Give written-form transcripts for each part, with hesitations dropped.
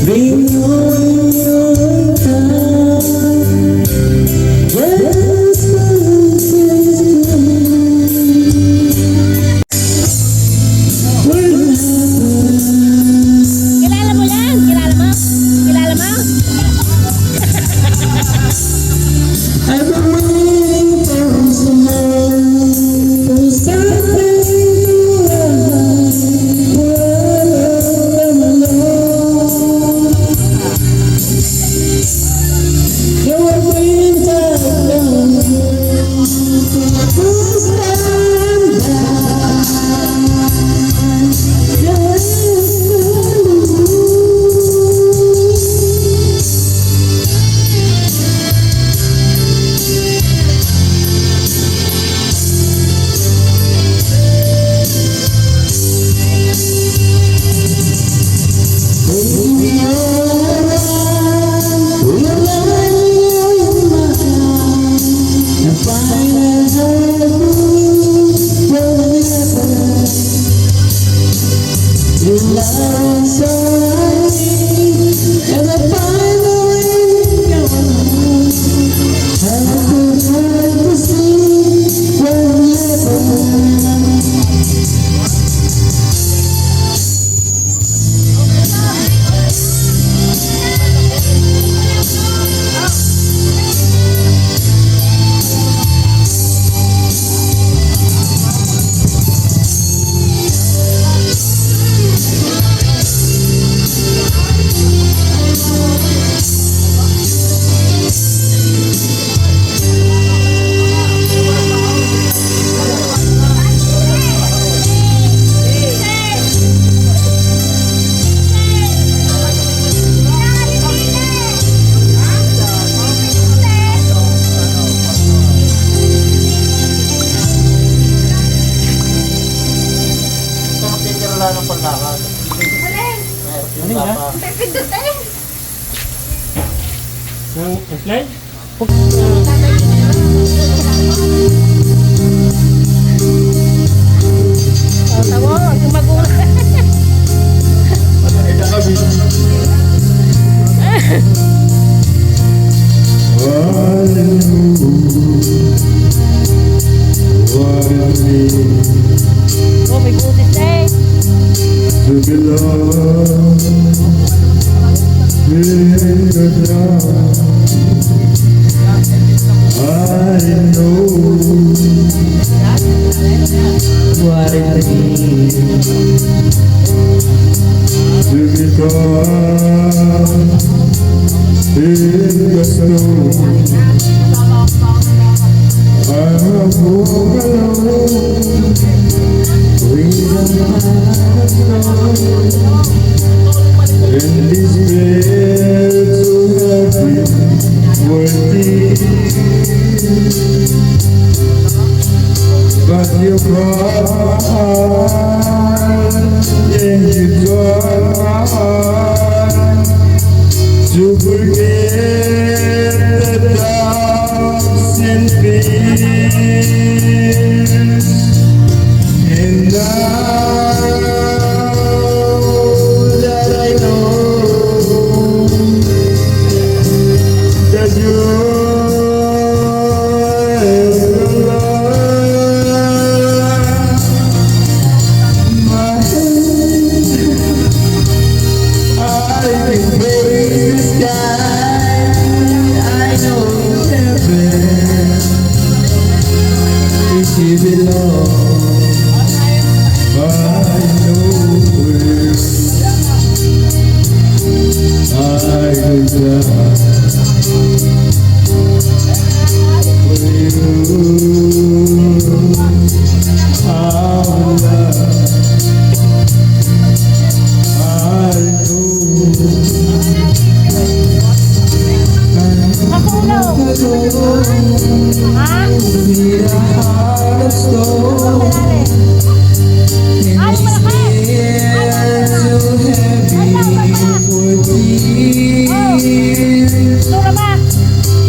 Bring on your time. Yes, Kilala mo yan? Kilala mo? Kilala mo? I've been waiting for someone who something to I'm alone. There were winds of love who stand by. Just wala ng pagkakad. Ano nga? Pindutin. Slide? O, tawo, yung magulang. Ito kami. Oh, may butis eh. to belong in the dark. I know what it means to be caught in the snow. I'm a walk alone. In this bed so happy, worthy, but you brought my heart, and you taught my heart to forget the doubts and fears. And now that I know that you're alive, my hand, I can praise the sky. I know heaven is you belong.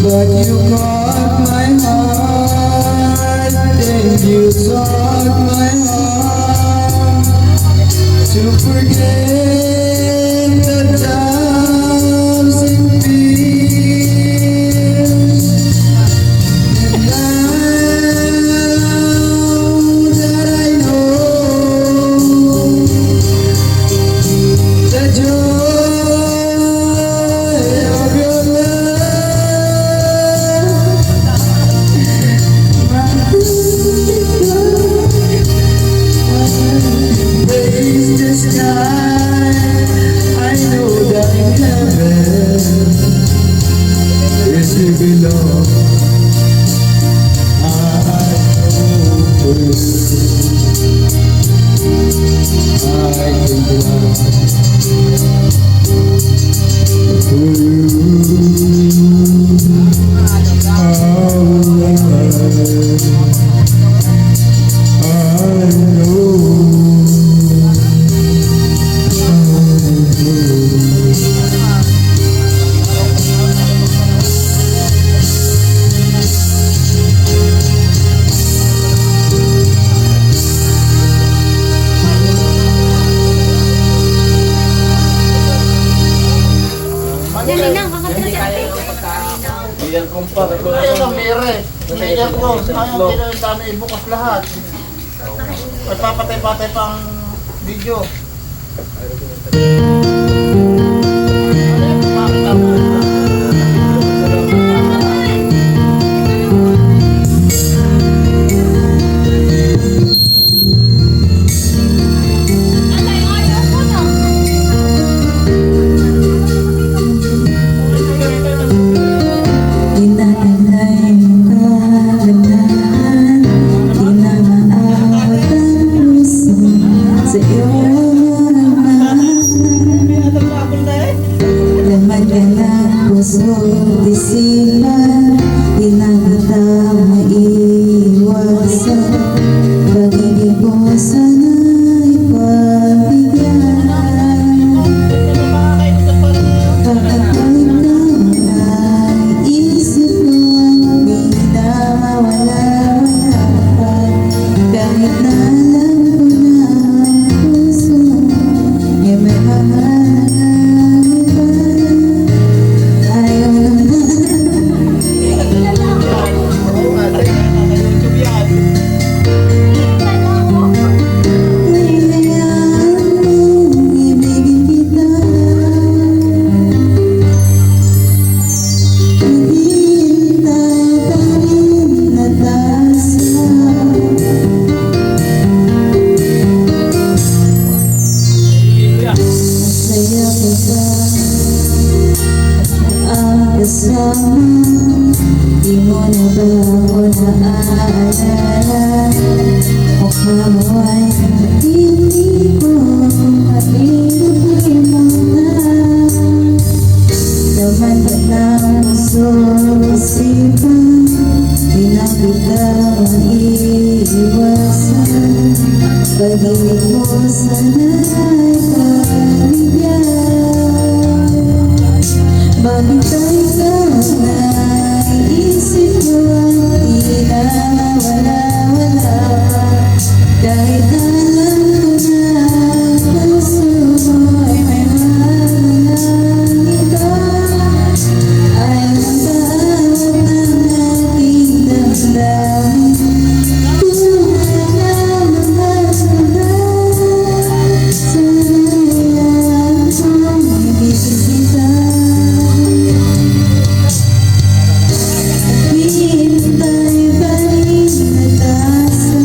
But you caught my heart, and you taught my heart to forget the time. belong. I know I can belong to Yan lang, kakapit na Ayan kong pa. Ayan ang mere. Ayan ko. Ayaw kaya yung dami bukas lahat. At papatay-patay pang video. Inaanay mo kagandahan, di na maawat ang puso sa iyong laman ka ng puso at isipan, di na kita maiiwasan. Pag-ibig ko sana'y pagbigyan. Kakatayin lang ay isip ko, di na mawala-wala pa. Kahit na alam ko na ang puso ay may mahal na iba. Ayaw naman hayaan mong ibigin kita. Hintay pa rin natasa. Masaya ka ba ang kasama? Di mo na ba ako naaalala? Mukha mo ay hindi ko mapipili mo na. Laman ka ng puso isipan, di na kita maiiwasan. Pag-ibig mo sana'y pagbigyan. Maghintay ka na isip ko at di na mawala-wala pa. Kahit na alam ko na ang puso mo ay may mahal ng iba. Ayaw magkaawat ng aking damdamin. Tunay na mahal ko na. Sana'y hayaan mong ibigin kita. Hintay pa rin natasa.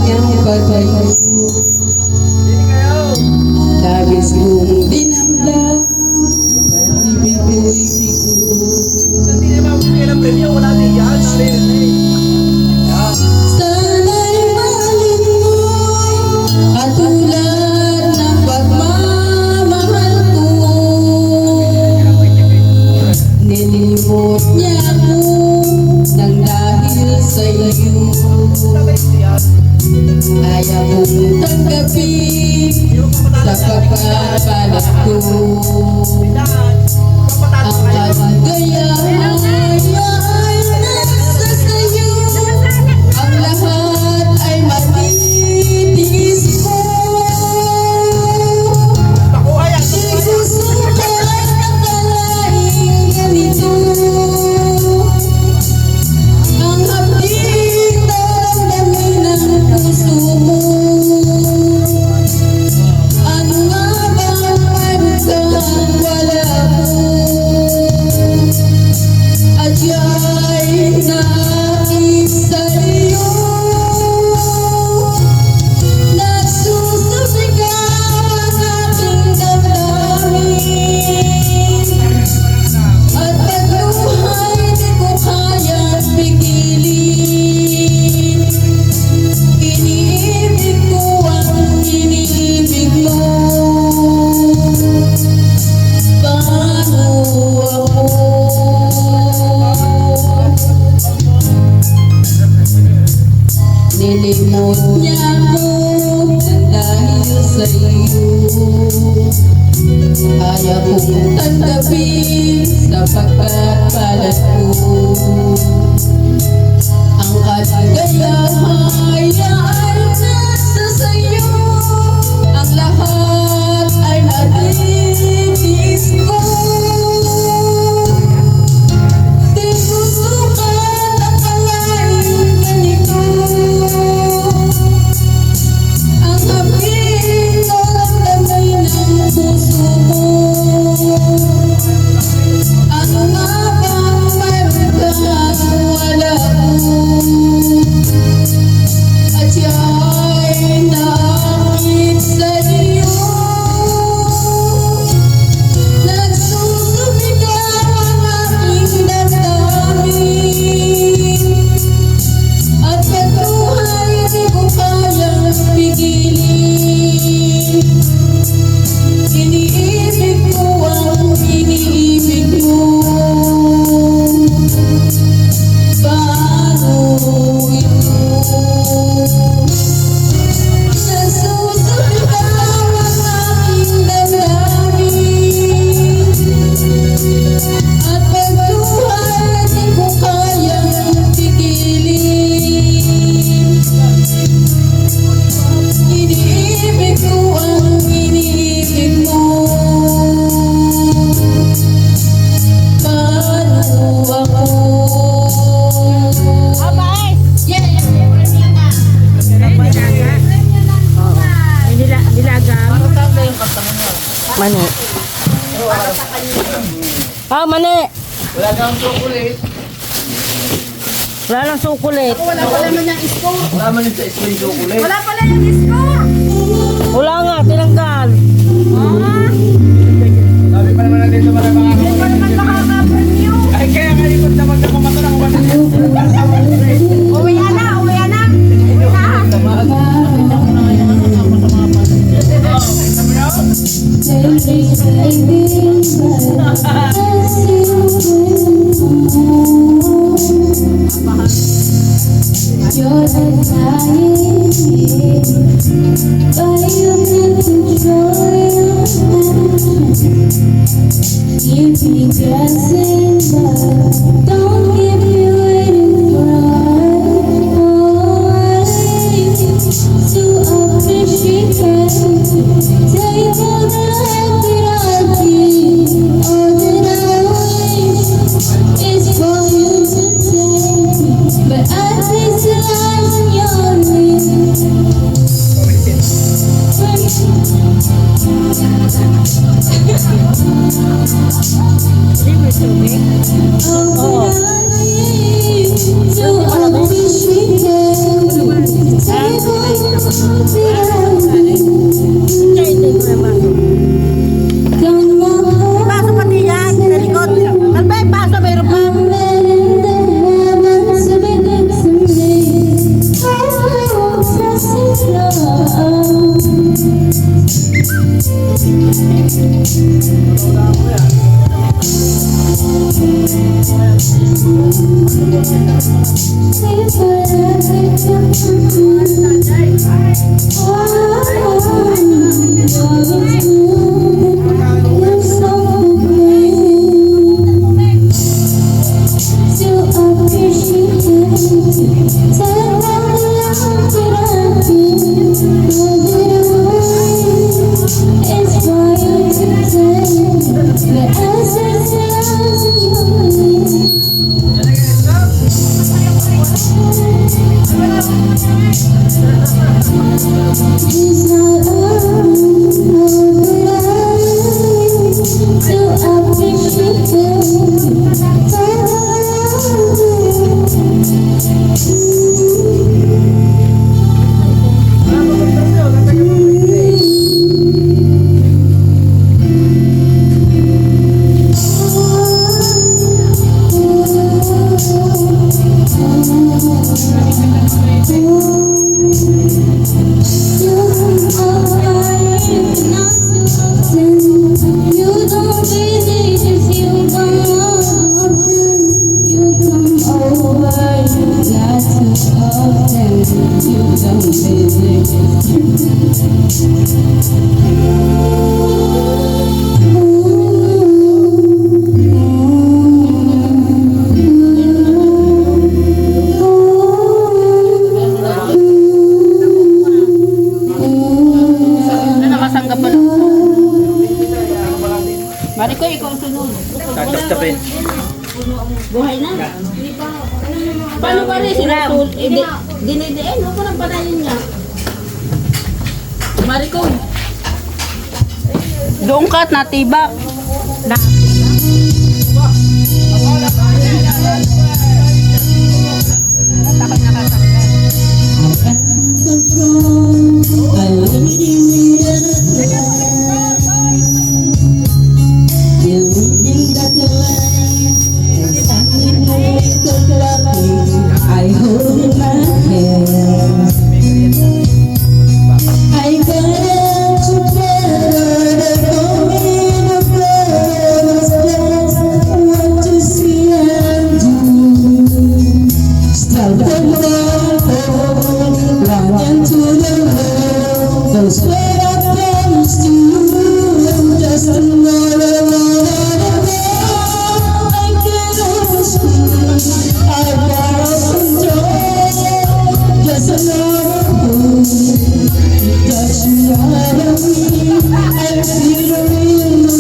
kanyang pagtayo. Labis kong dinamdam, pag-ibig ko'y bigo. Sana'y mahalin mo at tulad ng pagmamahal ko. Nilimot niya ako nang dahil sa iyo. Ayaw kong tanggapin sa pagpapalat ko. Ang kaligayahan ay nasa sayo. Ang lahat ay matitiis ko. Isusukat ang kalaing ganito. Ang hapding damdamin ng puso mo. Ano nga bang pagkang wala mo? At ya'y nakit sa'yo. Nagsusumigaw ang aking damdamin. At pagluhay di ko kayang pigilin. Iniibig ko ang iniibig mo. Paano ako? Nilimot niya ako nang dahil sa iyo. Ayaw kong tanggapin sa pagpapalat ko. Ang kaligayahan ay nasa sayo. Ang lahat ay natitiis ko. Di ko sukat akalain ganito. Ang hapding damdamin ng puso mo. Ano nga bang mayroon kang wala mo? At ya'y nakit sa'yo. Nagsusumigaw ang aking damdamin. At pagluhay di ko kayang pigilin. Iniibig ko ang iniibig mo. Paano ito? Nagsusumigaw ang aking damdamin. At pagluhay di ko kayang pigilin. Iniibig ko ang iniibig mo. Paano ako? Abay! Yeah! Dilaga. Mani. Ah, mani. Wala kang chocolate. Wala lang sukulit. Wala man yung sa screen chocolate. Wala nga, tinanggal. Sabi pa naman natin ito mga ay kaya kalikot na magkakamato ng Uwi na. You're the dying, but you can control your passion. Keep me guessing, but don't keep me waiting for us. Oh, I need to appreciate. Take all the help that I need, all that I wish is for you to take me, but I taste the lies in your lips. Libre tubig. Oh, Mariko, ikaw sunod. Tatap-tapin. Buhay na. Paano ba rin sinusul? Dinidiin mo ko ng panayin niya. Mariko. Doon ka at natibak. I hold in my hand. I got together the going of love's plans. What to see and do. Stop the love, run into the world. Those way I promised you, just another one. I get over I lost control, just another fool. Touch me out of me, I feel the real,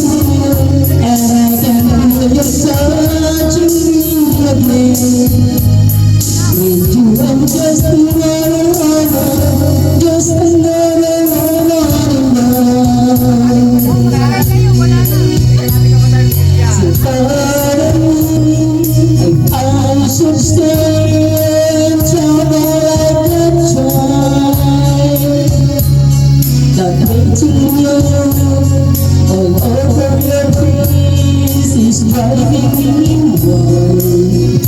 and I can feel you touching me again. With you I'm just another one, just another one in love. So far I should stay and travel like a child. That waiting you all over your face is driving me wild.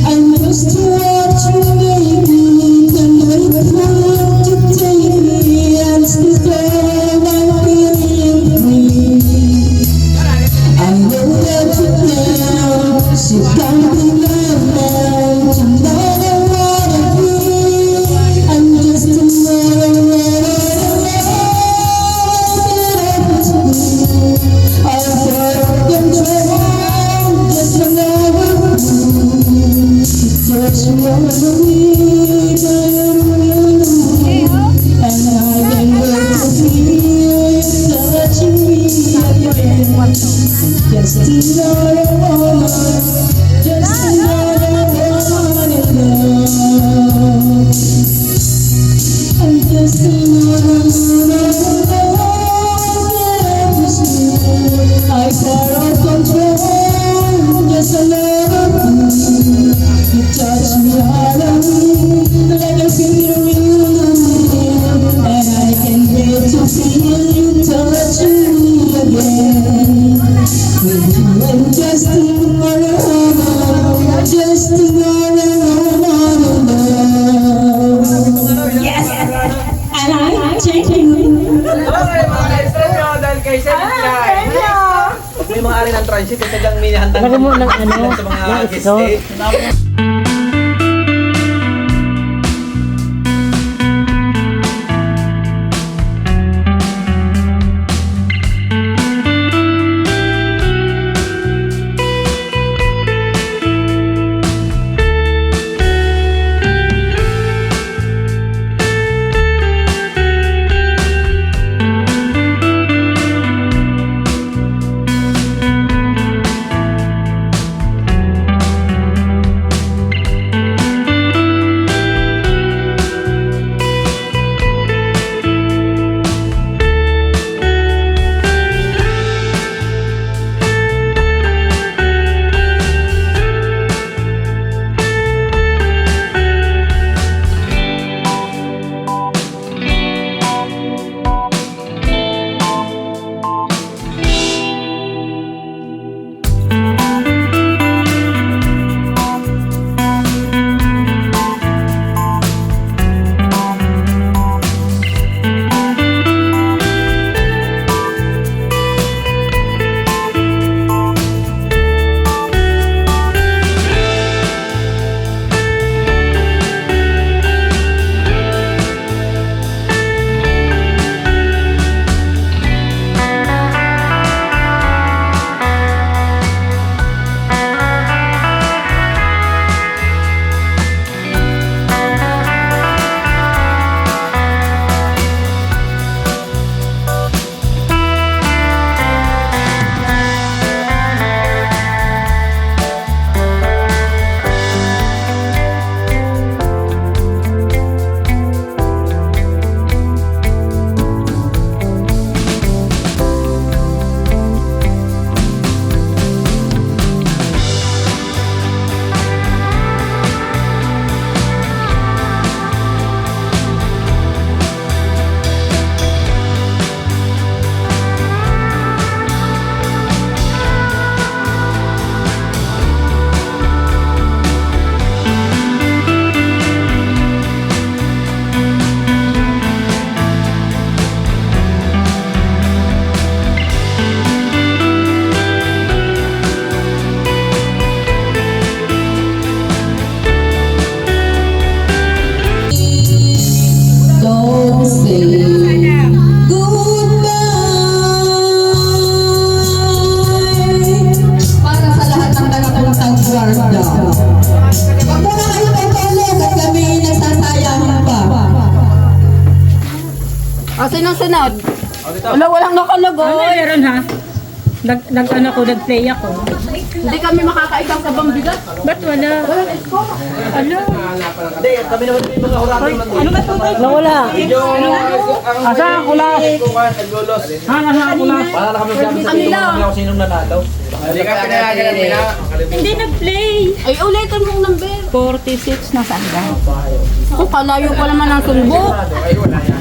I must watch you, baby, and wait for you to take me and still stand I'm feeling free. I know that you can. Sit down in the night, another one of me. I'm just another one I'm out of control, just another fool. Touch me on the weed, and I can wait to feel you touching me again. Just another woman, just another woman in love. I'm just another woman that was new. I far out control, just another fool. You touch me all of me, like I feel you, and I can wait to feel you touching me again. With you I'm just another woman, just another woman in love. Yes! And I take you. Okay, mga ka-extra nyo, dahil kay Senate Live. May mga ari ng transit, ito lang minihantang Lagyan mo ng ano, sa mga ng guest iso. stay. Sinong sunod? Wala, walang nakalagay. Meron ha? Nag-play ako. Hindi kami makakaikaw sa bambigat. Ba't wala? Ano? Hindi, kami naman yung mga hurado. Ano ba ito? Nawala. Asa ang kulas? Naglulos. Asa ang kulas? Para na kami sabi sa Kami dito lang. kung sinong nanalo. Hindi ka pinayagan ng pina. Hindi nag-play. Ay, ulitin mong number. 46 na saan ba? Kung kalayo pa naman ang sulbo. Ay, wala yan.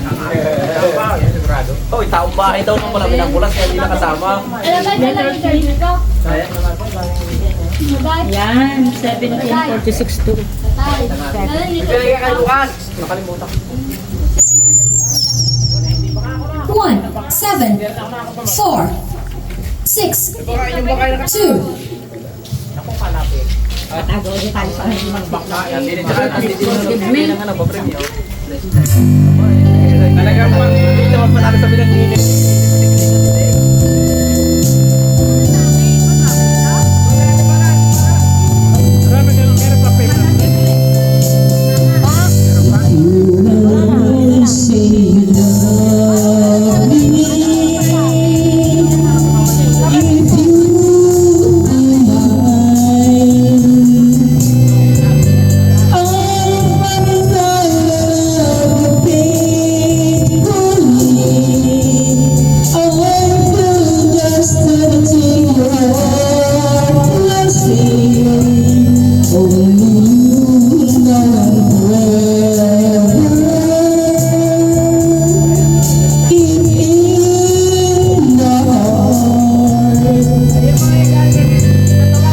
Sigurado. Oh, taong bahay daw nung malami ng bulas kaya hindi nakasama. Yan, 1746 to. Pinagay ka bukas. Nakalimutan ko. 1, 7, 4, 6, 2, Yan, hindi na nga nagpapremyo. Talagang pang hindi naman panalo sa pinag-inis. You say you love me. If you be mine, I'll promise I love you faithfully. I will do just everything your blessing. Only you know forever. It in the heart.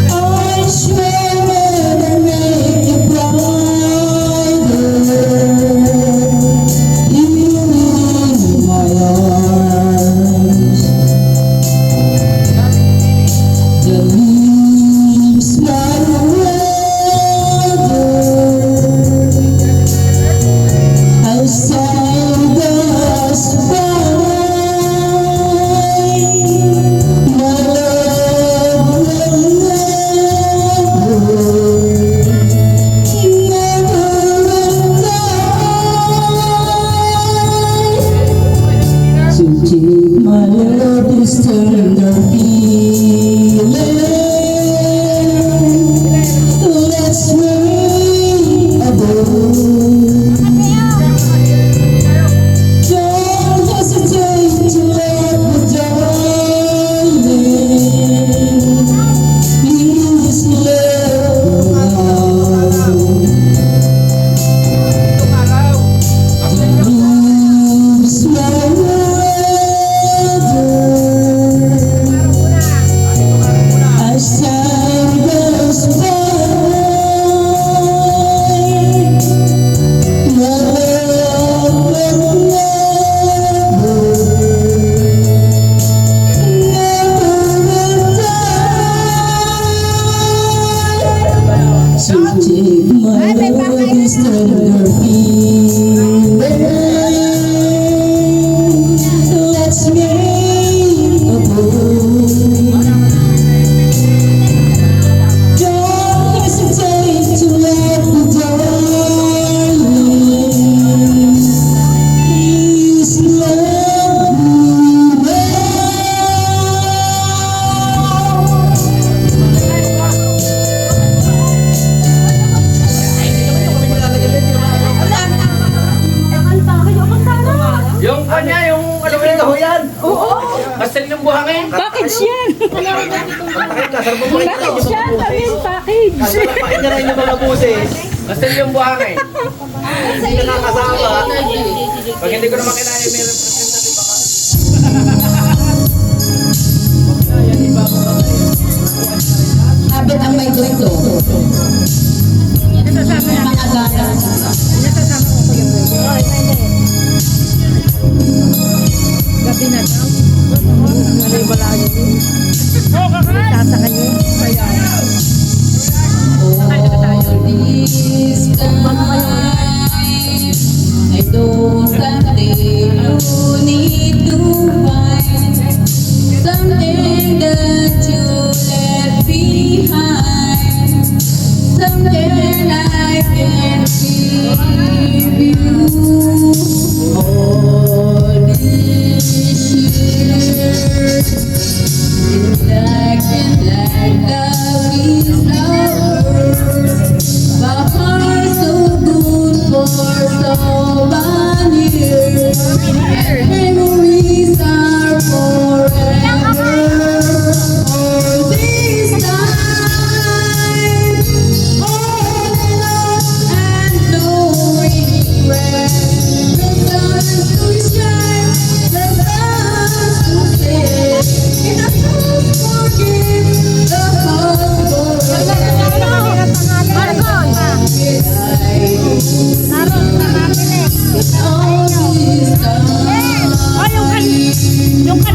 I swear never make you brighter. You in my arms. The leaves fly forever. As time goes by, my love will never die. So take my love, this tender feeling. Let's make a bold. Don't hesitate to let me, darling. Please let me know. Leaves my as time goes by. My love will never die. So take my love, this tender feeling. Let's make a bold. Don't hesitate to let me, darling. Please let me know. Yung kanya, yung ano yung kahuyan. Oo. Kasal yung buhangin. Package yan. Patakit ka, sarap mo pakita yung mga Yan, buses. sabihin package. Kasal na pakita rin yung mga buses. Kasal yung buhangin. Hindi na nakasama. Pag hindi ko na makinaya, may representative ako. Habit ang may gusto. Mga gana. Gabi na daw. Malay wala yun. Tasa kanya. This time, I know someday you need to find something that you left behind, something I can give you. All this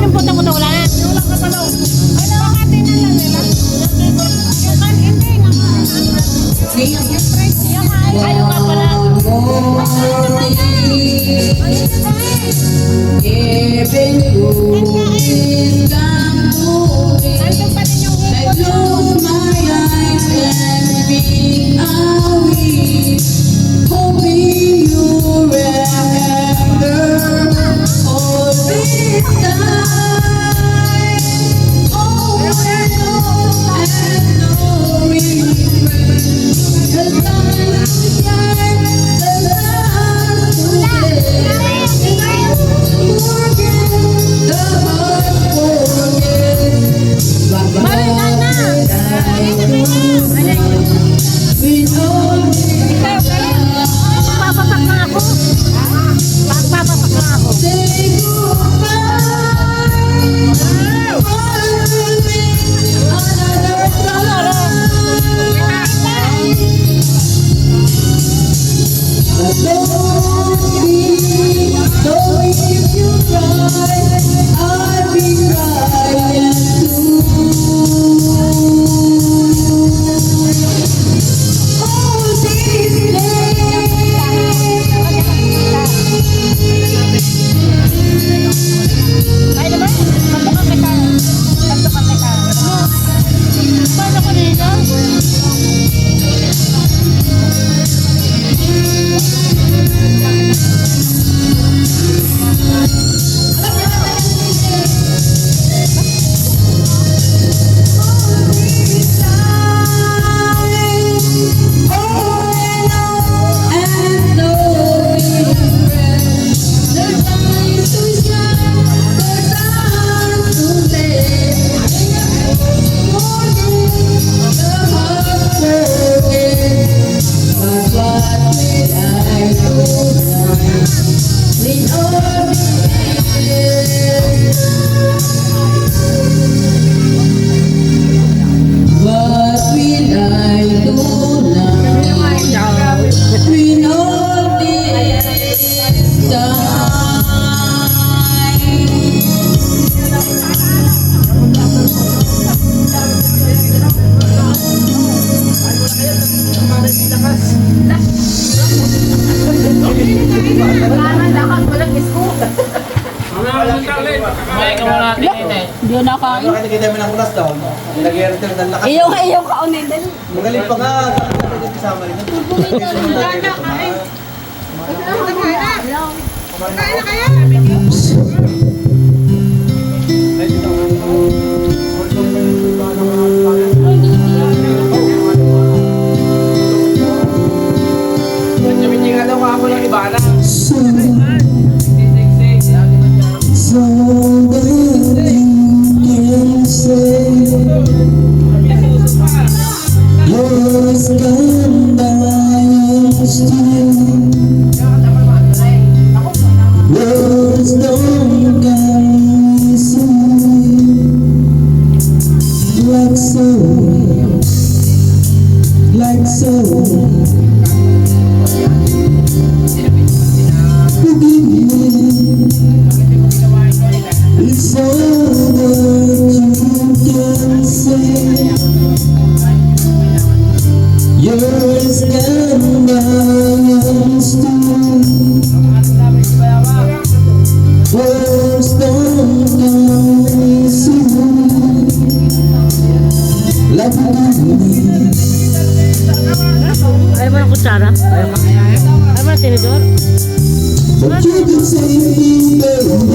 yung puto-puto wala na. Wala ka pala. Ay, nakakati na lang nila. Yung kan, hindi nga. Ayaw nga pala. Giving good come moving. I close my eyes and be away, hoping you remember all this time. Oh, I know and no regret. The sun is shine, the last to live. Forget the heart forget. Papapak na ako. Papapak na ako. Say goodbye. Another so if you cry, I'll be crying too. Oh, these Ay, naman. Kanto ka. Paano ko nila? What will I do now? We know this time. May ka muna natin yun eh. Hindi na kain. Bakit nakita mo ng ulas daw? Nag-i-return ng lakas. Iyong kaunin din. Magaling pa nga. Kasama rin. Hindi nga daw ako ng iba na. So that you can say yours gone by still words don't carry like so forgive me. It's all that you can say. Yours gone by still words don't carry like me. Ayaw mo ng kutsara? Ayaw mo? Ayaw mo ng tinidor? But you can say me, baby.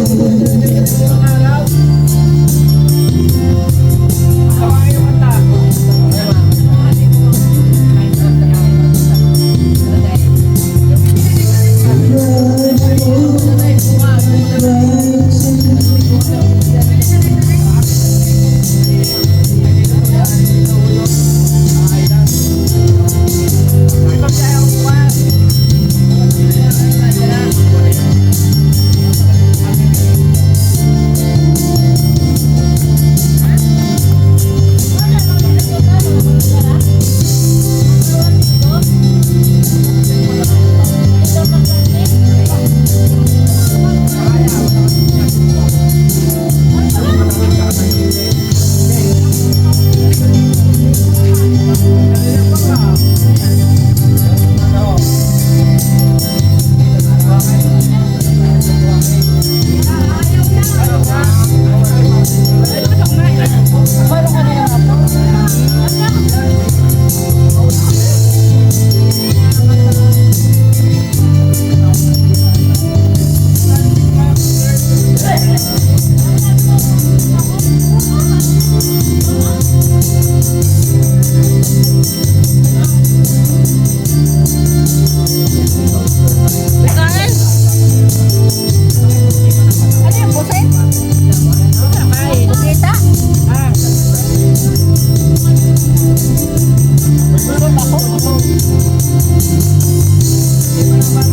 May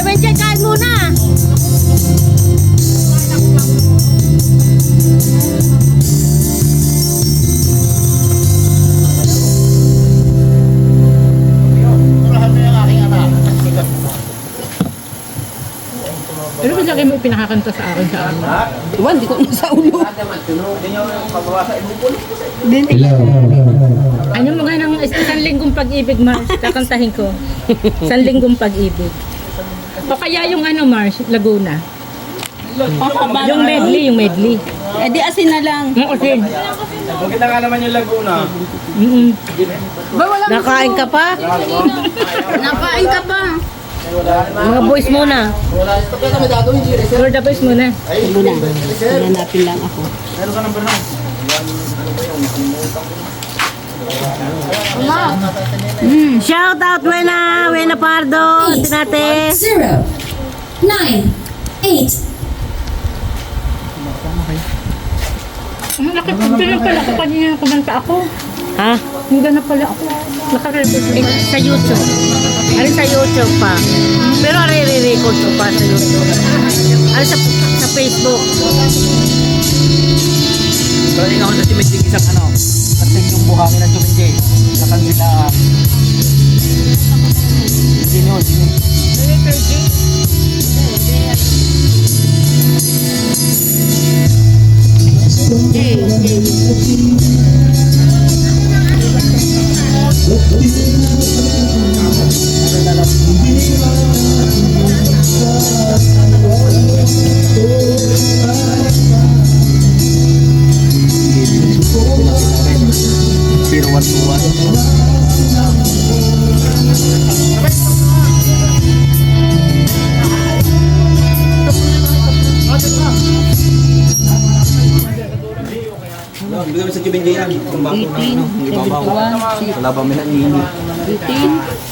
medyo kain muna. Turahan mo yung aking anak. Pero ba lagi mo pinakakanta sa akin sa amin? Diba, hindi ko nasa ulo. Ano mga nang isang linggong pag-ibig, Mars? Kakantahin ko. Isang linggong pag-ibig. O kaya yung ano, Mars, Laguna. Yung medley. Eh di asin na lang. Okay. Maganda nga naman yung Laguna. Nakain ka pa? Nakain ka pa. Mga boys muna. Wala. Ito kaya kami gagawin, Jerry. Sir. For the boys muna. Ay, Muna. Hanapin lang ako. meron ka number 9. Shout out, Wena Pardo. Tinate. 0, 9, 8. Ang laki pa pala ako kanina kumanta ako. Ha? Hindi na pala ako. Naka-record sa YouTube. Ano sa YouTube pa? Pero re-record ko pa sa YouTube. Ano sa Facebook. Pero ikaw na si Medjing isang ano, kasi yung buhangin ng Jumenjay, sa kanila, sino? Piruan-tuan. Bigyan mo sa Jumenjay yan. Kung bako na, ano, hindi babaw. Wala ba may nangingi? 18.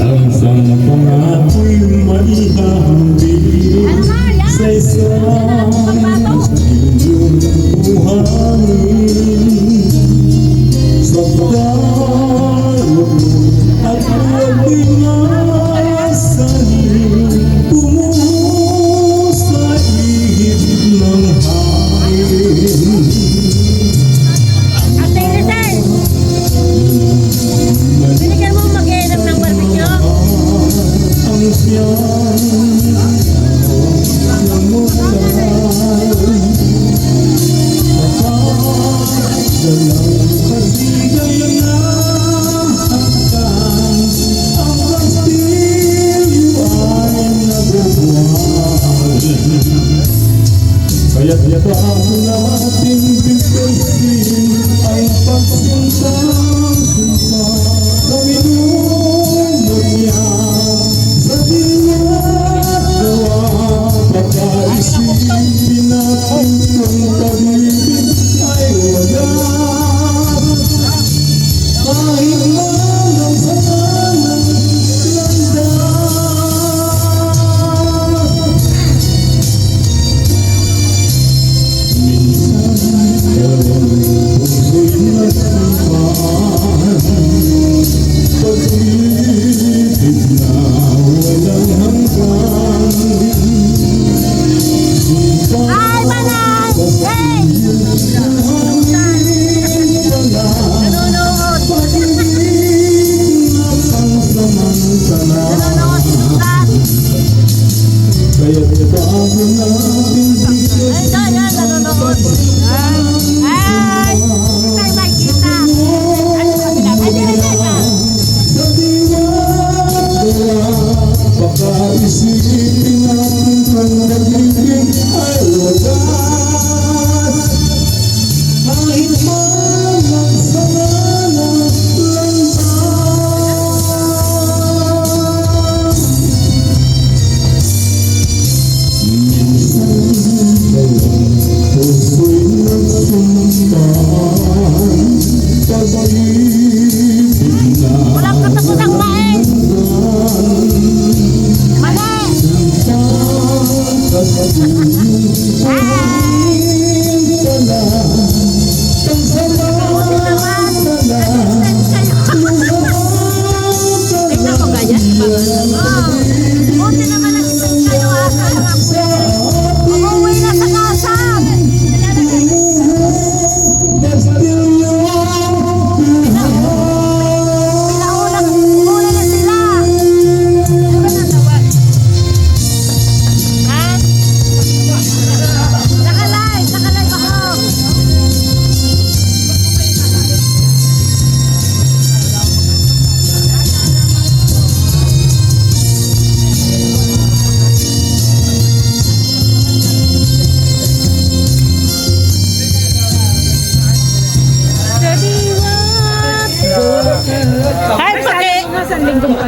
Ang isang pangako'y may hahambing sa isang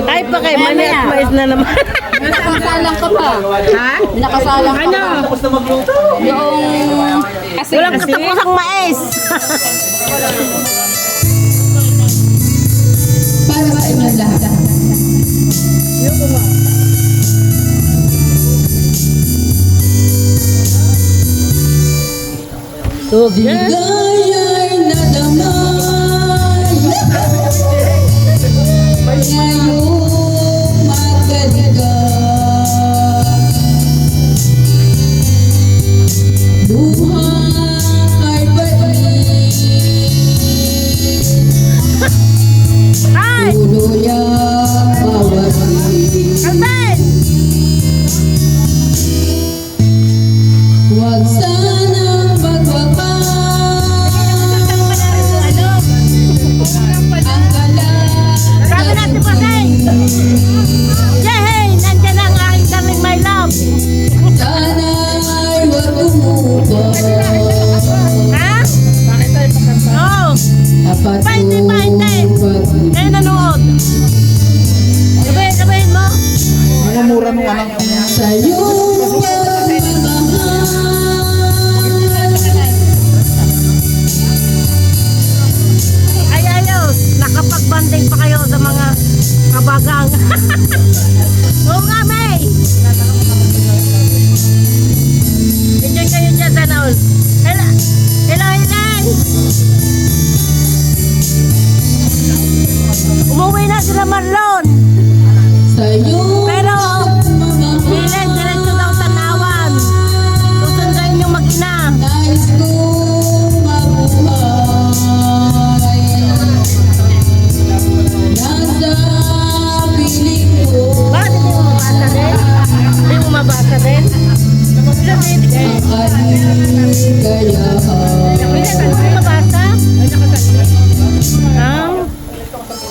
Ay, pa kay mani at mais na naman. Nakasalang ka pa. Ha? Nakasalang ka pa. Tapos na magluto. Yung... Walang katapusang mais. Para sa inyo lahat. Gaya'y nadamay. Ngayong magkaliga. Luha kay balik. Ay! Tuluyang mawari. Kalben! Huwag sanang magwakas. Ang Sabi natin pa kay! Yay! Nandiyan ang aking darling my love. sana'y huwag tumubos. Ha? Oo. Dapat Painte, painte. huwag Kayo nanood. Sabihin mo. Mamumura nung anak ko. sa'yo pagmamahal. Ay, ayos. Nakapag-banding pa kayo sa mga kabagang. Oo nga, May. Enjoy kayo dyan sa naon. Hello, Helen. Umuwi na sila Marlon. Sa'yo Pero, Helen, diretso daw tanawan. Susundan yung mag-ina. nais kong mabuhay. Nasa piling ko Bakit hindi mo mabasa din? Hindi mo mabasa din? ang kaligayahan. Hindi mo mabasa? Ah?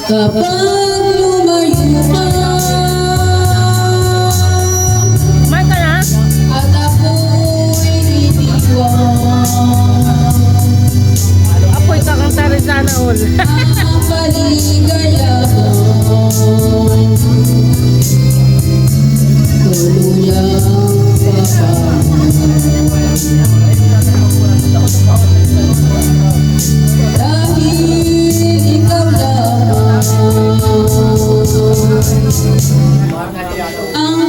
Kapag lumayo ka Kumain ka na? at ako'y iniwan, Apoy kakanta rin sana all. ang kaligayahan tuluyang dahil ikaw lamang ang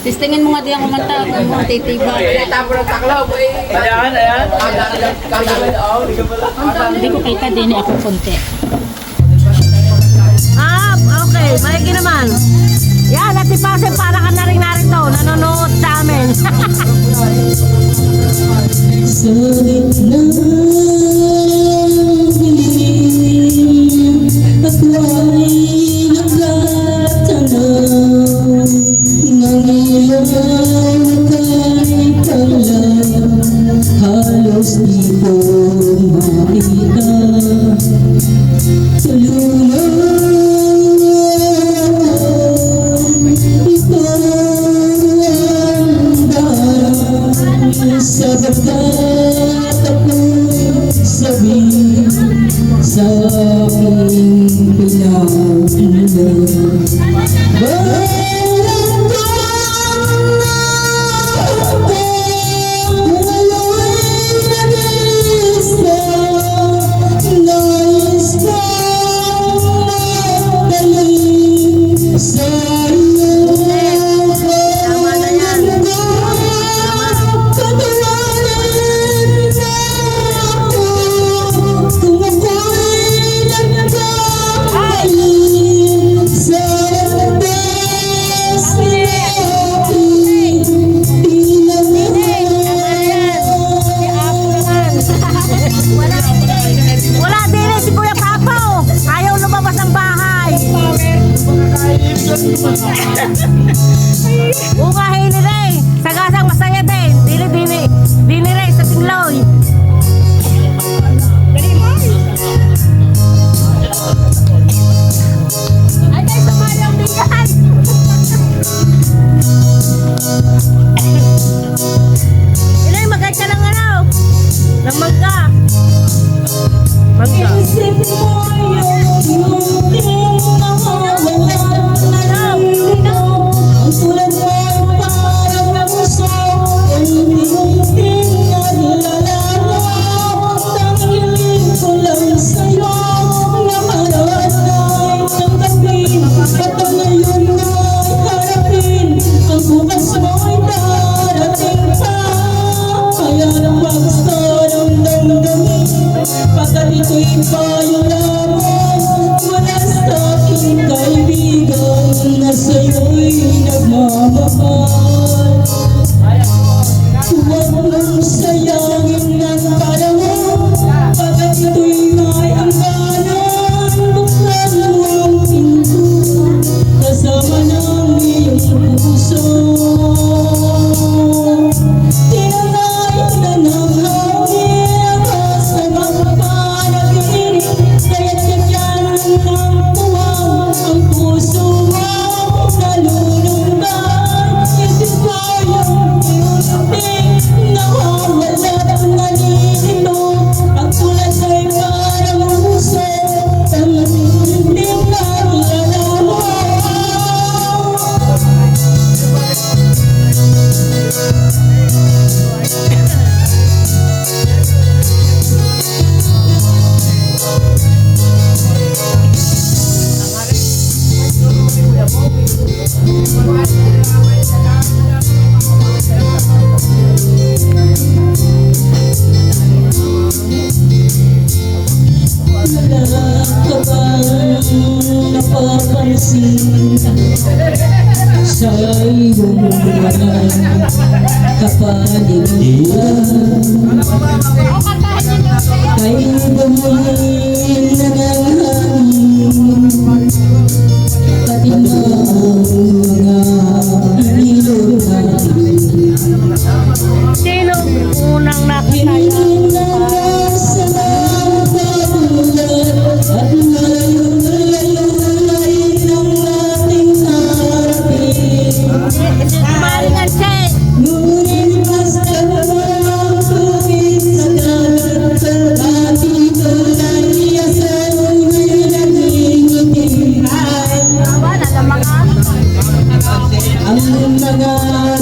Testingin mo nga di ang kumanta kung mga titiba. Ayan, ayan. Hindi ko kita din ako konti. Ah, okay. Maigi naman. Yan, at ipase para ka na rin narito. Nanonood sa amin. sa gitna ng dilim at ako'y nagtatanaw ng iyong kay kalang halos di ko makita. Tulungan ito ang daan sa bagkat ako'y sabihin sa aking pinagmulan. Balang ko ngayon'y nag-iis ka, nais kong magaling sa iyong pagmamahal. Patawarin mo ako kung ako'y nagkamali sa landas na aking Wala din si Kuya Papo. Ayaw lumabas ng bahay. Ukahin nila eh. Sagasang masaya din. Dili rin sa tingloy. Ay, tayo sa mayang bigay. sa'yo'y nagmamahal. Huwag mong sayangin ang panahon, pagkat ito'y may hangganan. Buksan mo ang pinto, kasama ng iyong puso. Tinanay na ng hangin sa mga panaginip, kaya't kakayanan ng puwang ang puso mo nalulungdan. Ito kayang iunting nawawala ng naninito, ang tulad ay parang puso sa matinding nalalaman. Wala ka bang napapansin sa iyong mga kapaligiran? Kay buhay na ng hangin, pati na ang mga ilog natin. Sino unang nakita niya? Maringan siya eh. Ang mga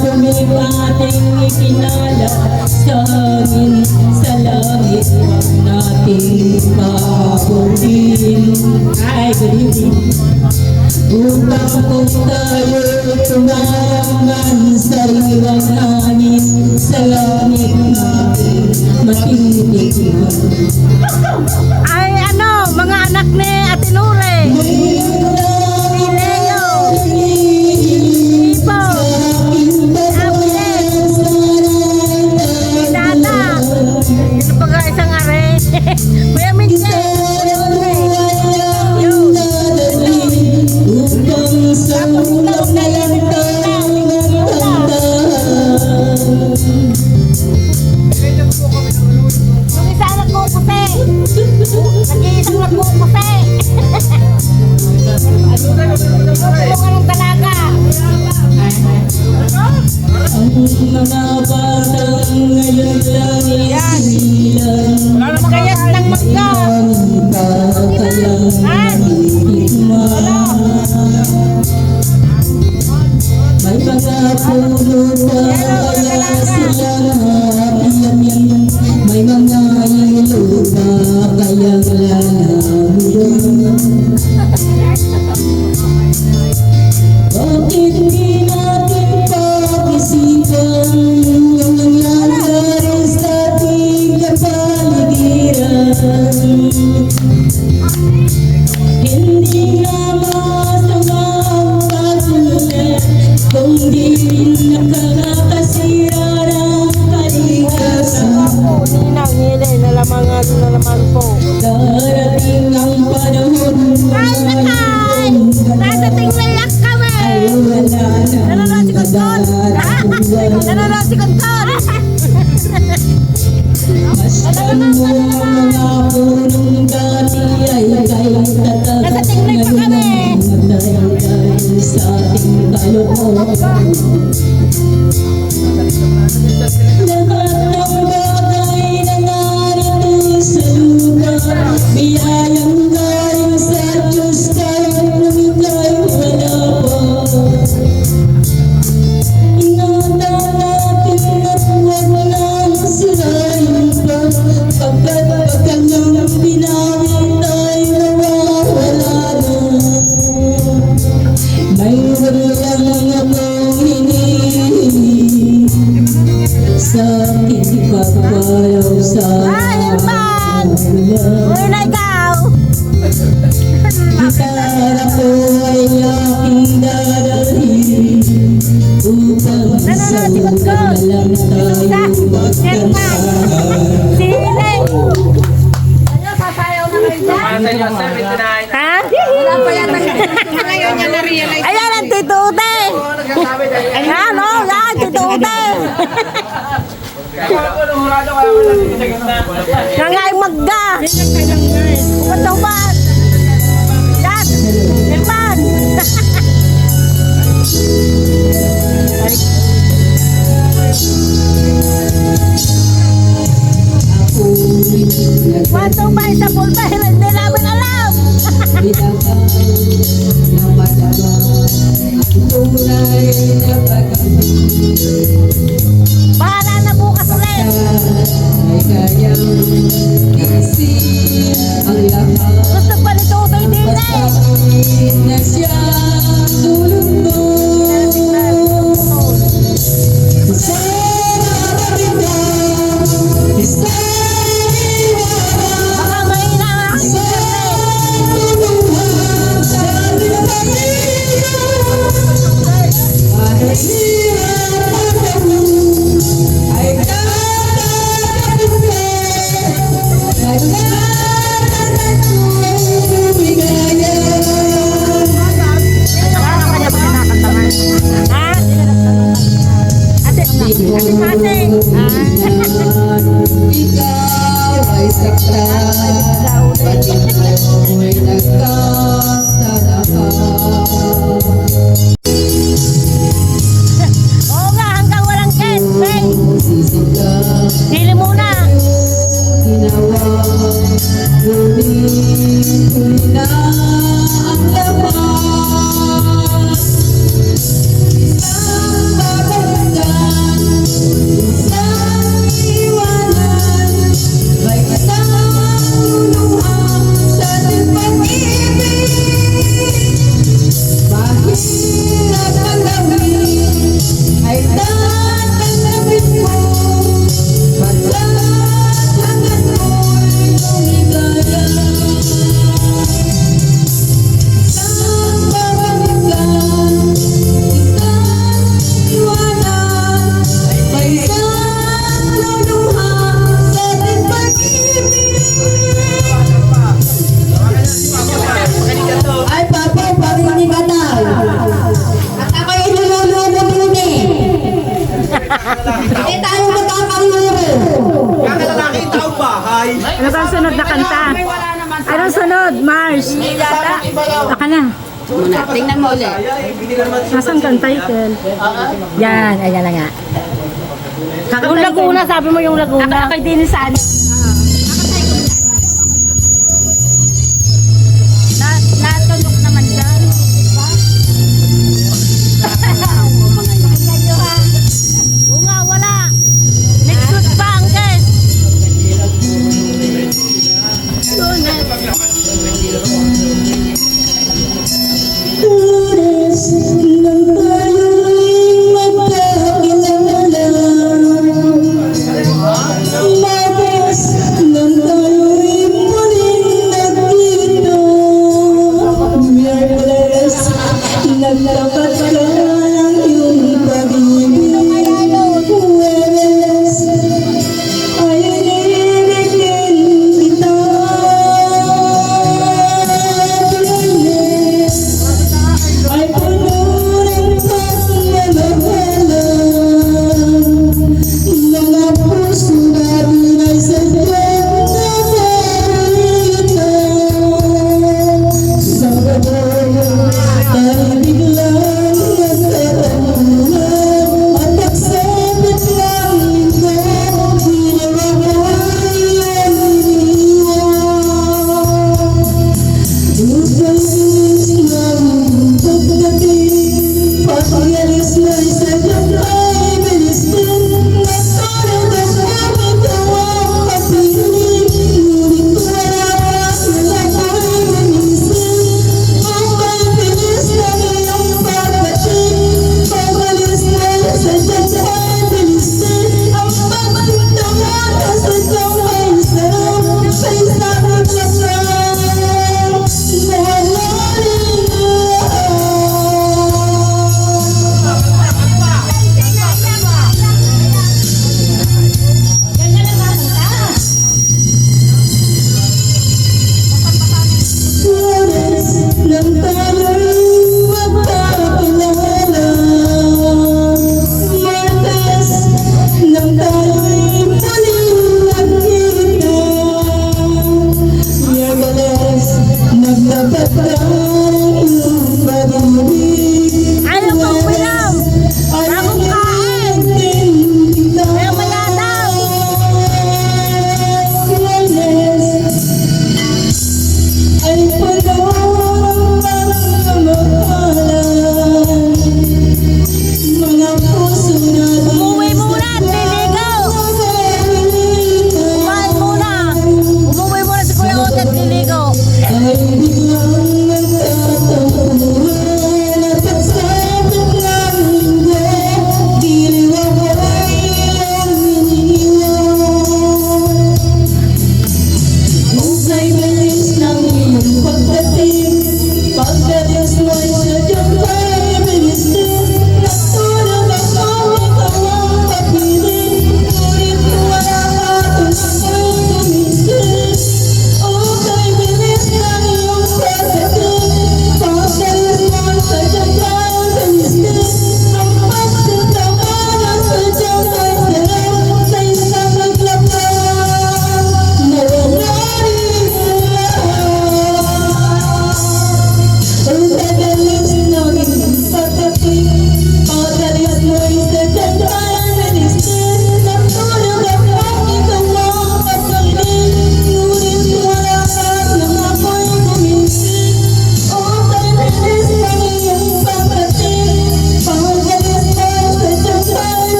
duming ating ikinala sa hangin, sa langit, huwag nating pakutin. Ay, galitin. Upang kung tayo tumayaman sa liwang hangin, sa langit natin matitigman. Ay ano, mga anak ni Ate Nure. Si Leo. Ipo. Si Dada. Ito pa nga isang are. Kuya Minche. Kuya Nure. Yun. Upang sa ulang nalantang Yung isa nagkukusi. Nag-iisang nagkukusi. Tulungan ng dalaga. ang mga batang ngayon lang isilang. Magkayat ng mangga. May mga puno pa kaya silang hapiyamin. May mga ilo pa kaya lalamuyan. Bakit di natin pag-isipan yung nangyayari sa ating kapaligiran? Hindi na masama ang patuloy kung di rin nakakasira ng kalikasan. Ninang nalamangan po. Darating ang panahon Nadating na yak kami. ay wala Nanonood si Konton. Nanonood si Konton. Basta mo ang mga punong dati ay kay tatag. Nasa tingnan pa kami. Matay sa ating kalooban. Lahat ng bagay na narito sa lupa, biyayang galing sa Diyos kahit lumikay wala pa. Ingatan natin at huwag nang sirain pa, pagkat pagkanyang binawi tayo nawawala na. Mayroon lang akong hinihingi sa aking pagpalaw sa Irman! Uy na ikaw! gitara ko ay aking dadalhin. Tikot ko. Isa. Siyempa. Silay. Para sa inyo, 79. Ha? Wala pa yata. Ngayon niya na-realize. Ayan ang titute. Ayan o, yan, titute. Ako, nung hurado ka naman lang dito sa gitna. Nangay magda. Patubat. Yan. Irman. Wato ba sa pulpa? Hindi namin alam. Bahala na bukas ulit. Gusto pa nito ito hindi na eh. Baka mahina ang aking internet. Ano kanya ba kinakantaman? Ha? Ate, ate. Ikaw ay sakta, pati ako'y nagkasalahan. Oo nga, hanggang walang ket. Hey, Sisigaw, pili muna. ginawa, ngunit huli na ang laman. Isang babalikan, isang iwanan, may isang luluhang sa ating pag-ibig. Mahirap ang gawin, ay tatanggapin mo. Pagkatapos mo'y lumigaya. Isang babalikan, isang iwanan, may isang luluhang sa ating pag-ibig. Ay, Papa, parinig ka daw. At ako'y inululubo din eh. Hindi tayo magkakaluro. Kakalalaki yung taong bahay. Ano ba ang sunod na kanta? Anong sunod? Mars. Aka na. Tingnan mo ulit. Nasaan kang title? Yan, ayan na nga. Yung Laguna, sabi mo yung Laguna. Ako'y din saan? Natunog naman dyan. Oo nga, wala. Next week pa ang guest. Oras lang tayo'y magkakilala. Mabasa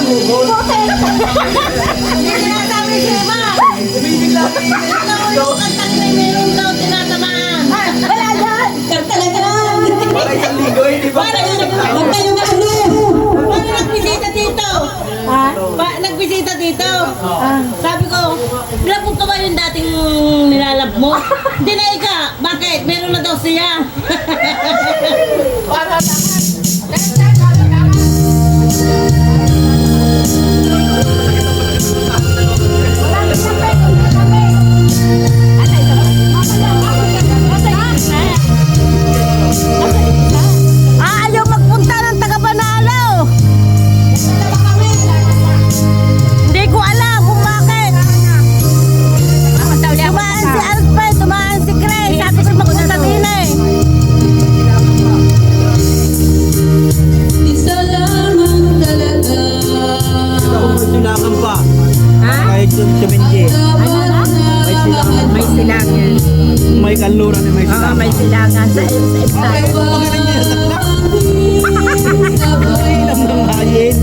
Hindi sinasabi si Ma. Yung kantak na meron daw tinatamaan. Wala yan. Talaga lang. Para isang ligo, di ba? Huwag kayo na ano. Paano nagbisita dito? Nagbisita dito. Sabi ko, labog ka ba yung dating nilalab mo? Hindi na ika. Bakit? Meron na daw siya. Ayaw magpunta ng taga-Banalo. Hindi ko alam kung bakit. Tumaan si Alfred, tumaan si Gray. Sabi ko magpunta din eh. Isa lamang talaga. May silangan pa. Ha? Kahit suminji. May silangan. May kanluran na may Oo, silangan. may silangan sa Ay, Ay, ilang ng hayin.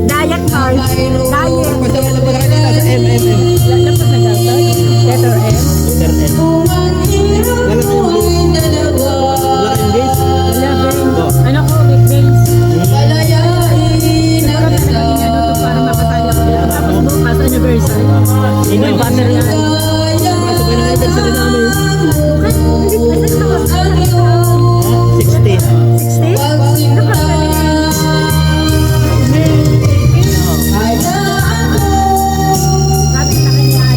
Dayak North. Dayak. Basta wala pa kanina sa MMM. Dapat na gata. Letter M. Letter M. Wala kayong days? Ano ko, with days. palayain na kita. Para mapasaya ko. Tapos bukas anniversary. May battery yan. Sabay na anniversary namin. 16. 60? Sabi sa kanya,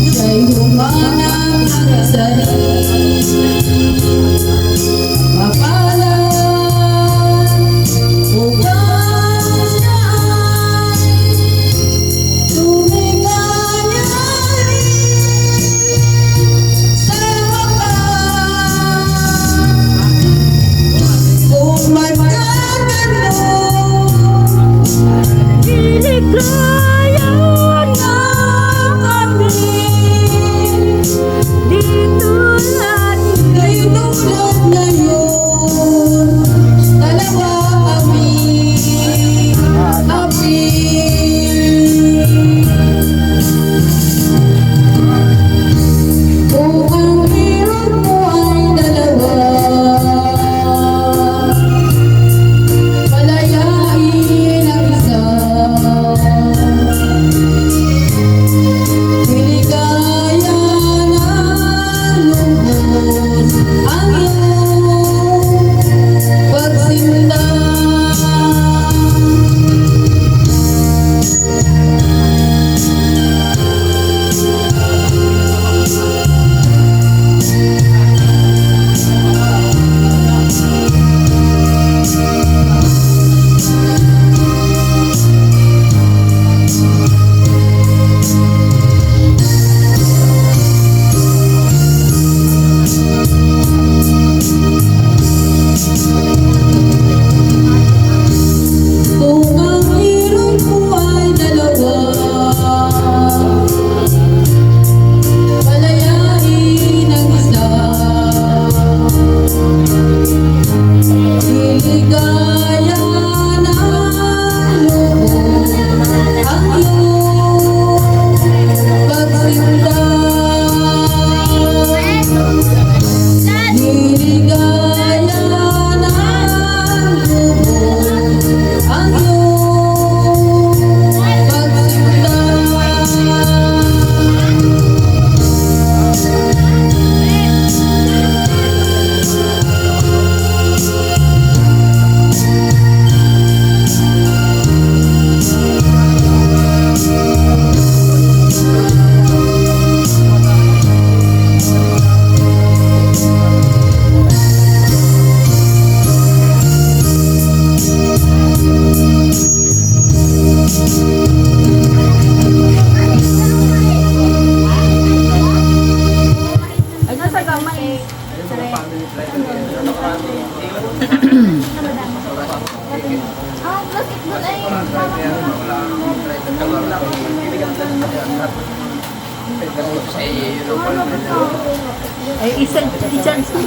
Ay, i-charge mo.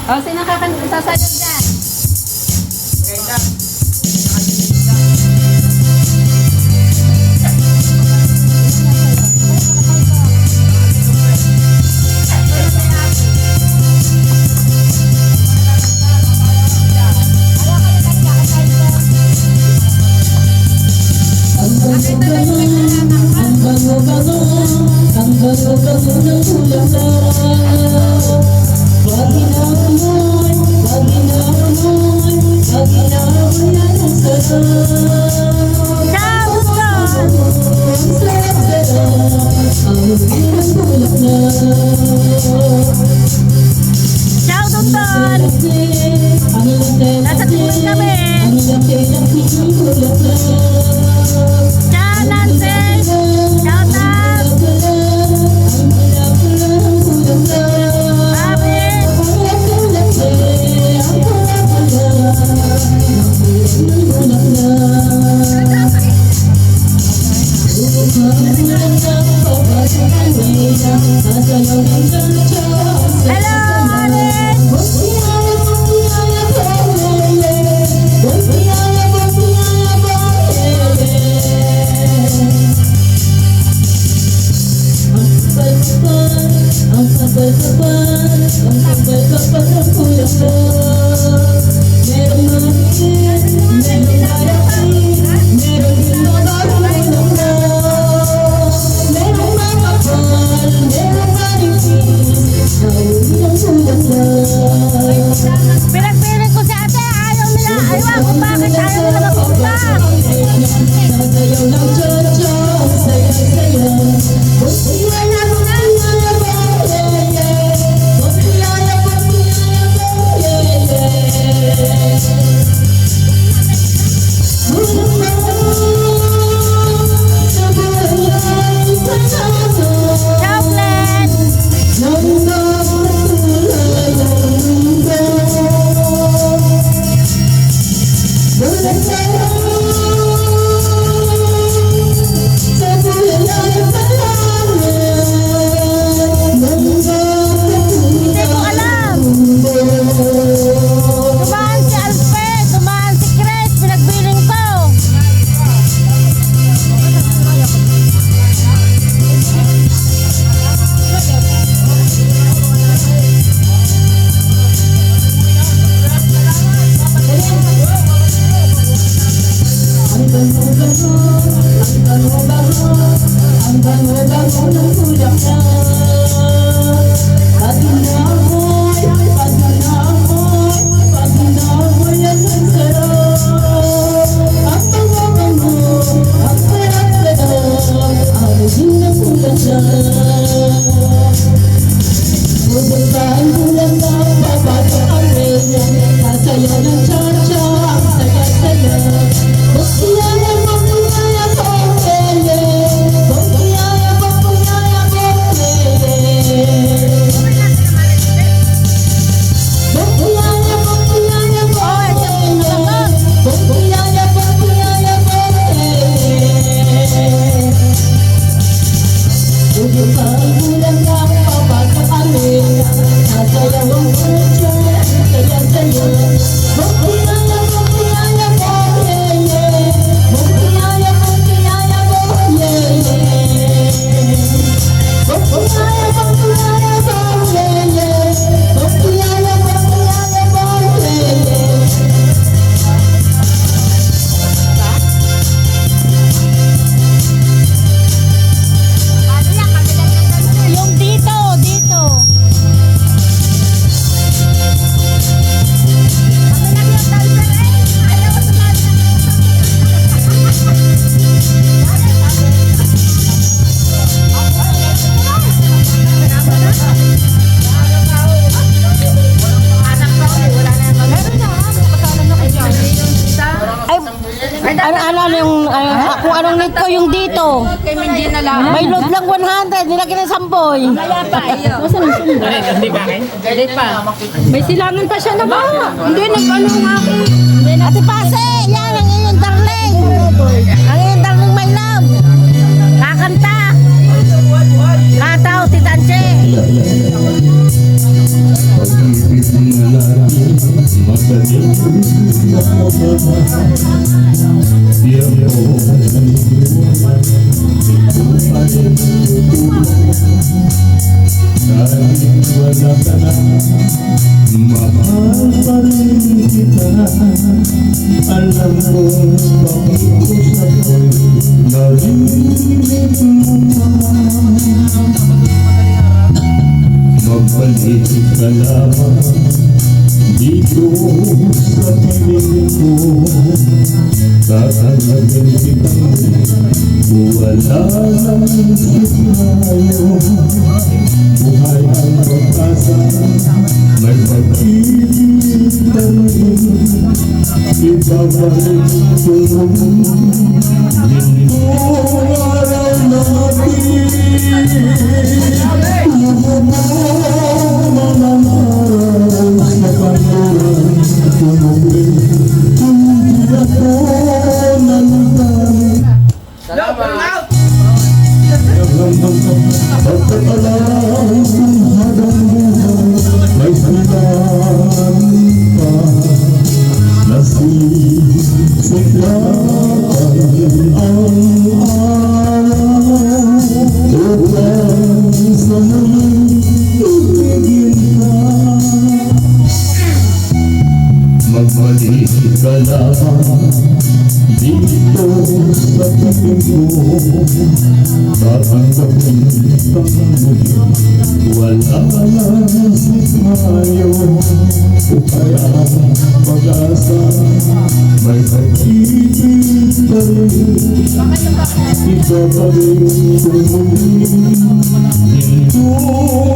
O, sino sasayaw dyan? bango-bango, ang bango-bango ng bulaklak. Pag inaamoy, pag inaamoy, pag inaamoy yan ang sarap. Ciao, Dudon! Ang sarap-sarap, ang huli ng bulaklak. Ciao, Dudon! Ang laki, Nasa tulog kami. ang laki-laki ng bulaklak. Ciao, Nancy! Ciao, Tam! Bakit? Hello, Alice! Ang kapal-kapal ng bulaklak. Merong maliit, merong malaki, merong din mga bulaklak. Merong makapal, merong malipit, nahuli ng bulaklak. Pinagpilit ko si ate, ayaw nila. Ayaw kung bakit ayaw nila magpunta. Sasayaw ng cha-cha, ang saya-saya. Bustiyaya, bustiyaya, bustiyaya. Bustiyaya, bustiyaya, bustiyaya. Sa buhay panahon, Chocolate! nang nagpapalay ang mundo. Bulan tayo sa buhay panahon, nang Hindi ko alam. Tumaan si Alfred, tumaan si Chris, pinagbiling ko. ang bango-bango, ang bango-bango, ang bango-bango ng bulaklak. Pag inaamoy, pag inaamoy, pag inaamoy yan ang sarap. Ang bango-bango, ang sarap-sarap, ang huli ng bulaklak. Pupunta ang bulaklak, papasok ang reyna, sasayaw ng cha-cha, ang saya-saya. Bustiyaya, bustiyaya, bustiyaya. Bustiyaya, bustiyaya, bustiyaya. Bustiyaya, bustiyaya, bustiyaya. Bustiyaya, bustiyaya, bustiyaya. Pupunta ang bulaklak, papasok ang reyna, sasayaw ang cha-cha, ang saya-saya. Bustiyaya, bustiyaya, bustiyaya. Bustiyaya, bustiyaya, bustiyaya. Bustiyaya, bustiyaya, bustiyaya. Bustiyaya, bustiyaya, bustiyaya. Yung dito, dito. Ano yung, kung anong need ko yung dito. May load lang 100, nilagyan ng samboy. Hindi pa. May silangan pa siya na ba? Hindi, nag-ano nga ako. Ate Pase, yan ang iyong darling. Ang iyong darling, my love. Kakanta. Kataw, titanje. Mahal pa rin kita. Alam ko bakit ko sa'yo'y Magbalik ka lamang dito sa piling ko. Tatanggapin kitang wala lang tayo. Buhay ang pag-asa, may pag-ibig pa rin. Ibabalik ko hindi araw natin. Salamat! Magbalik ka lamang dito sa piling ko. Tatanggapin kang muli, wala lang tayo. Buhay ang pag-asa, may pag-ibig pa rin. Ibabalik ko muli dito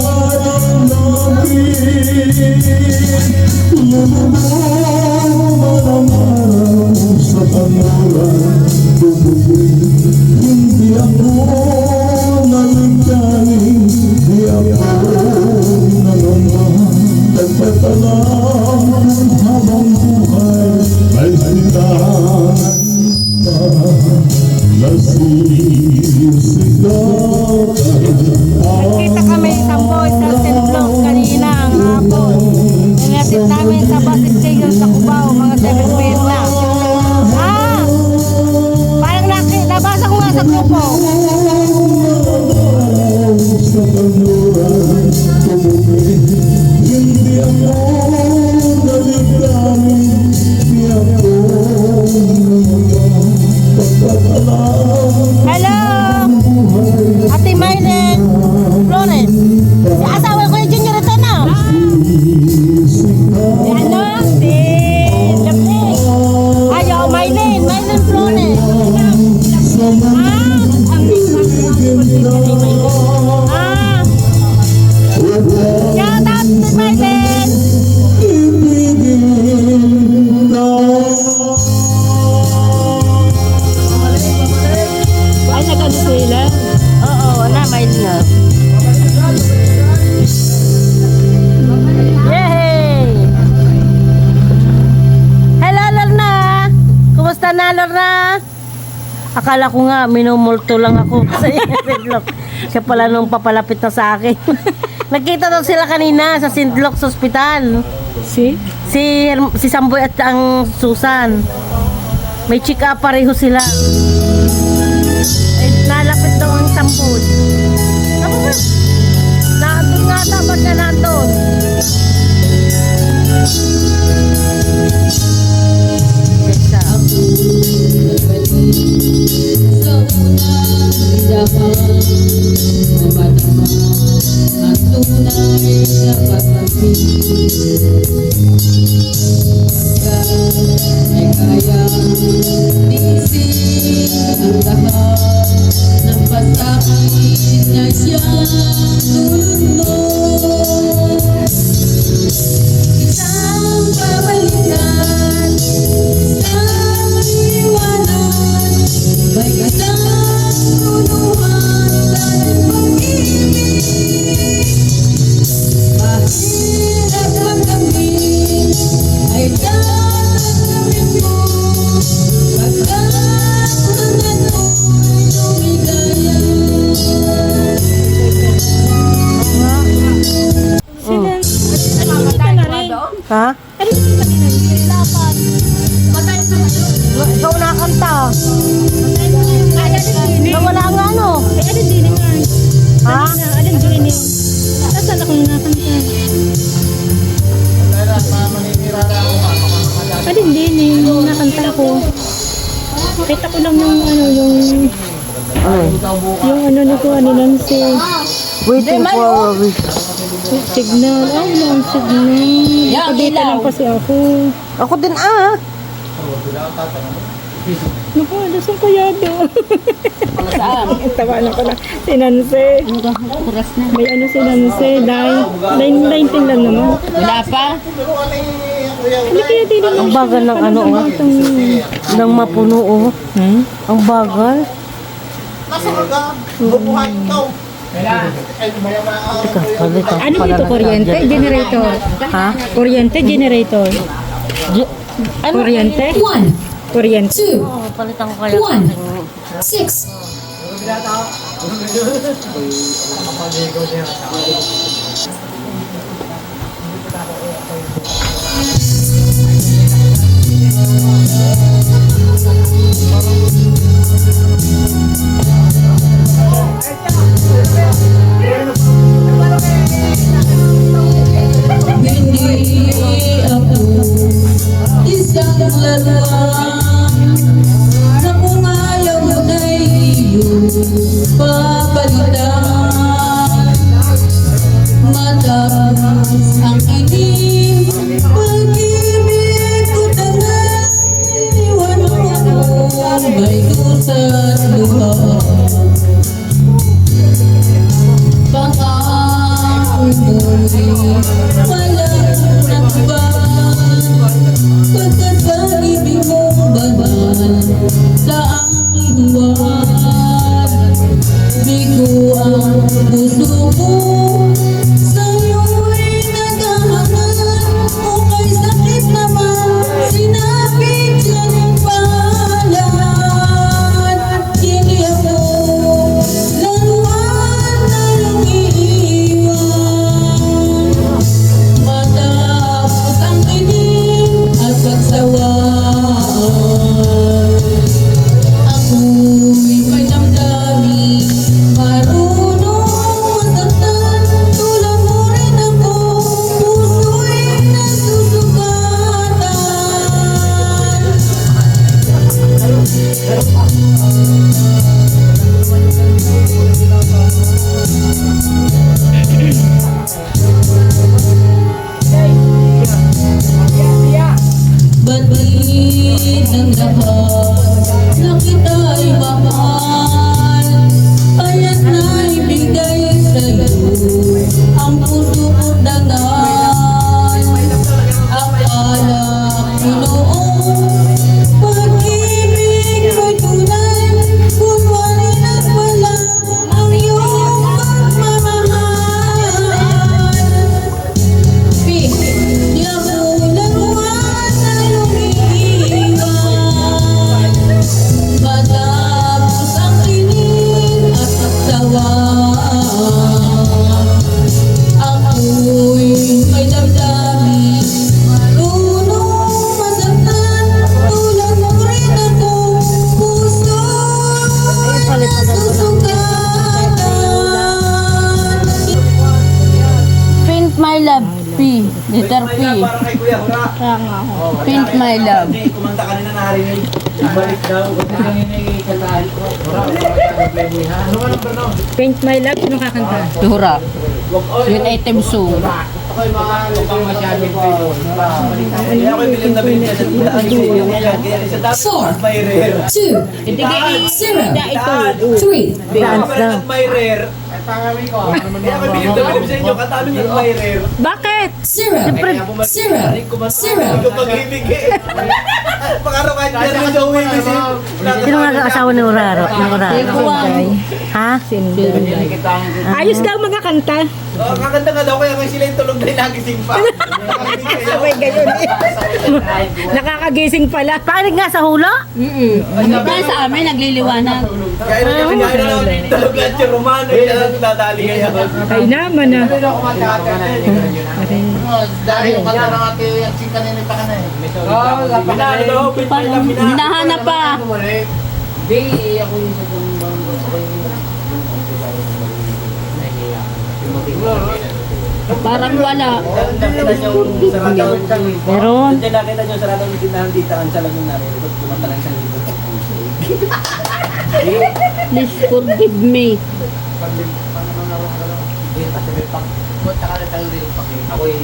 araw namin. Sa pangalan tubugin, hindi ako naligtanin, di ako nangaman. Nagpatalang habang buhay ay sintahan pa. Nasisigaw Nakita kami sa boys sa Sintlog kanina ang hapon. Inatid namin sa bus station sa Cubao, mga 7 p.m. na. Ah! Parang nabasa ko nga sa grupo. sa panuran tubugin, hindi ako naligtanin, di ako nangaman. Pagkatalang Hello! Ate Mylen Flores. Si asawa ko yung Junior ito na. Si ano? Si Lepre. Ayaw, Mylen Flores. Shout out to Mylen. Ay, nagano sila. Oo, wala, Mylen nga. Yay! Hello, Lorna! Kumusta na, Lorna? Akala ko nga, minumulto lang ako sa Sintlog. Siya pala nung papalapit na sa akin. Nagkita daw sila kanina sa Sintlog sa ospital. Si? Si Samboy at ang Susan. May check-up pareho sila. Eh, nalapit daw ang Samboy. Ano ba? Nandun nga dapat na nandun. Besa. Ha? Ikaw nakanta. Nawala ang ano? Ha? Nasaan ako nakanta? Alin din eh, nakanta ko. Kita ko lang yung ano, yung Yung ano ni ko, ni Nancy. Waiting for a week. Signal. Ay, ang signal. Nakabita lang kasi ako. Ako din Naku, lasang kaya doon. Saan? Tawanan ko na. Si Nancy. Kuras na. May ano si Nancy. 9 lang naman. Wala pa? Hindi kaya din naman. Ang bagal ng ano, ng mapuno, oh. Ang bagal. Nasa ka? Bubuhay ikaw. Teka, palitan Ano pala dito, ng kuryente? charger. Generator? Ha? Kuryente, generator? Kuryente? 1, Kuryente. 2, Oh, palitan ko kaya. 1, 6. Hindi ako isang lalaki na kung ayaw mo na iyong papalitan. Matapos ang ining pag-ibig ko tangan, iwan mo may kusat luha. Baka umuwi walang nagbahan, pagkat pag-ibig mong banal sa aking buwan. Bigo ang puso ko sa'yo'y naghahanap, o kay sakit naman sinapit siyang pangalan. Hindi ako laruan na iyong iiwan. Matapos ang kinig at pagsawaan, ako'y may damdamin, marunong masaktan. Tulad mo rin ako, puso'y nasusugatan. Batid ng lahat na kita'y mahal, kaya't naibigay sa'yo ang puso ko't dangal. Akala ko noon pag-ibig mo'y tunay, kung wala na pala ang iyong pagmamahal. Di ako laruan na iyong iiwan. Matapos ang kinig at pagsawaan, ako'y may damdamin, marunong masaktan. Tulad mo rin ako, puso'y nasusugatan. Paint my love. P. Letter P. Para kay Kuya Hura. Paint my love. Hindi, kumanta kanina narinig. Ibalik daw. Kasi kanina ikatahal ko. Hura, ano ka number now? Paint My Love. Sino kakanta? Tuhura. Yun item song. Ako'y mga lupang masyadong people. Kaya ako'y bilhin na bilhin yan. Daan sa iyo. Kaya isa dapat may rare. 2, Hindi ka 0, Daan. 3. Dance na. May rare. Kaya ako'y bilhin na bilhin sa inyo. Katalo yung may rare. Bakit? 0, 0, 0. Yung pag-ibig eh. Pag-araw kahit yan yung Joey kasi. Sino nga asawa ni Uraro? Ha? Ayos daw mga kanta. Kakanta nga daw kaya ngayon sila yung tulog na nagising pa. Sabay ganyan eh. Nakakagising pala. Pakinig nga sa hula? Kaya sa amin, nagliliwanag. Kaya na tulog lahat yung Romano. Kaya dadali kaya. Ay naman ah. Dahil yung kanta ng ate at si kanina pa ka na eh. Pinalo daw, pinalo. Hinahanap pa. Parang wala. Nakita niyo yung sarado. Meron. Diyan nakita niyo yung sarado ng tindahan dito. Ang salamin namin. Kumanta lang isang libo. Please forgive me. Punta ka na tayo dito. Ako'y...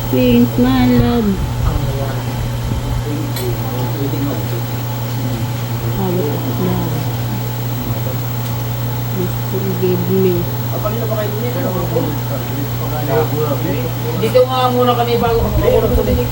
Pink, my love. Please forgive me. Kanina pa kayo niya. Dito nga muna kami bago kami makulong sa dinig.